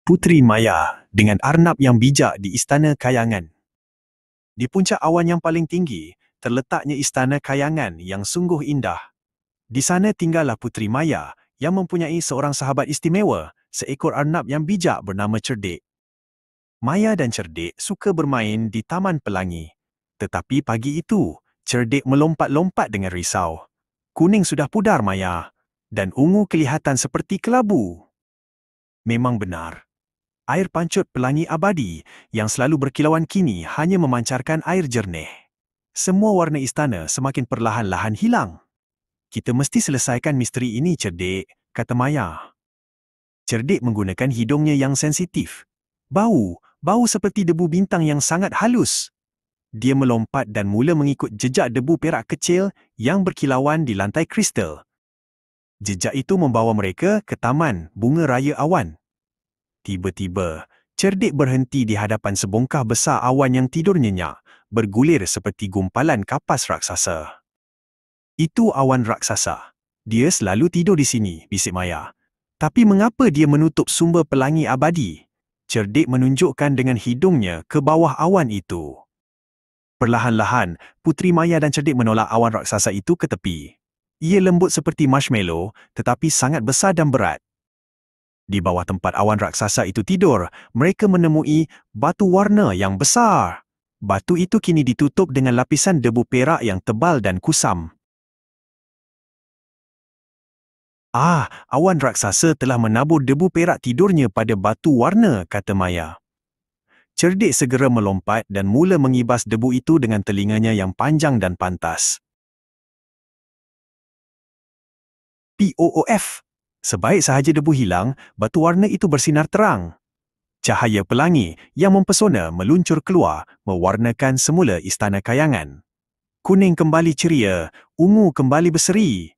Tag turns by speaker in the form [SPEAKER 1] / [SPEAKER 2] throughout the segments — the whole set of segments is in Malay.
[SPEAKER 1] Puteri Maya dengan arnab yang bijak di Istana Kayangan. Di puncak awan yang paling tinggi, terletaknya Istana Kayangan yang sungguh indah. Di sana tinggallah Puteri Maya yang mempunyai seorang sahabat istimewa, seekor arnab yang bijak bernama Cerdik. Maya dan Cerdik suka bermain di Taman Pelangi. Tetapi pagi itu, Cerdik melompat-lompat dengan risau. Kuning sudah pudar Maya, dan ungu kelihatan seperti kelabu. Memang benar. Air pancut pelangi abadi yang selalu berkilauan kini hanya memancarkan air jernih. Semua warna istana semakin perlahan-lahan hilang. Kita mesti selesaikan misteri ini, Cerdik, kata Maya. Cerdik menggunakan hidungnya yang sensitif. Bau seperti debu bintang yang sangat halus. Dia melompat dan mula mengikut jejak debu perak kecil yang berkilauan di lantai kristal. Jejak itu membawa mereka ke Taman Bunga Raya Awan. Tiba-tiba, Cerdik berhenti di hadapan sebongkah besar awan yang tidur nyenyak, bergulir seperti gumpalan kapas raksasa. Itu awan raksasa. Dia selalu tidur di sini, bisik Maya. Tapi mengapa dia menutup sumber pelangi abadi? Cerdik menunjukkan dengan hidungnya ke bawah awan itu. Perlahan-lahan, Puteri Maya dan Cerdik menolak awan raksasa itu ke tepi. Ia lembut seperti marshmallow, tetapi sangat besar dan berat. Di bawah tempat awan raksasa itu tidur, mereka menemui batu warna yang besar. Batu itu kini ditutup dengan lapisan debu perak yang tebal dan kusam. Awan raksasa telah menabur debu perak tidurnya pada batu warna, kata Maya. Cerdik segera melompat dan mula mengibas debu itu dengan telinganya yang panjang dan pantas. POOF! Sebaik sahaja debu hilang, batu warna itu bersinar terang. Cahaya pelangi yang mempesona meluncur keluar, mewarnakan semula Istana Kayangan. Kuning kembali ceria, ungu kembali berseri.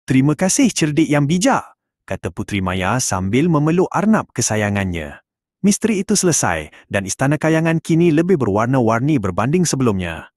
[SPEAKER 1] Terima kasih Cerdik yang bijak, kata Puteri Maya sambil memeluk arnab kesayangannya. Misteri itu selesai dan Istana Kayangan kini lebih berwarna-warni berbanding sebelumnya.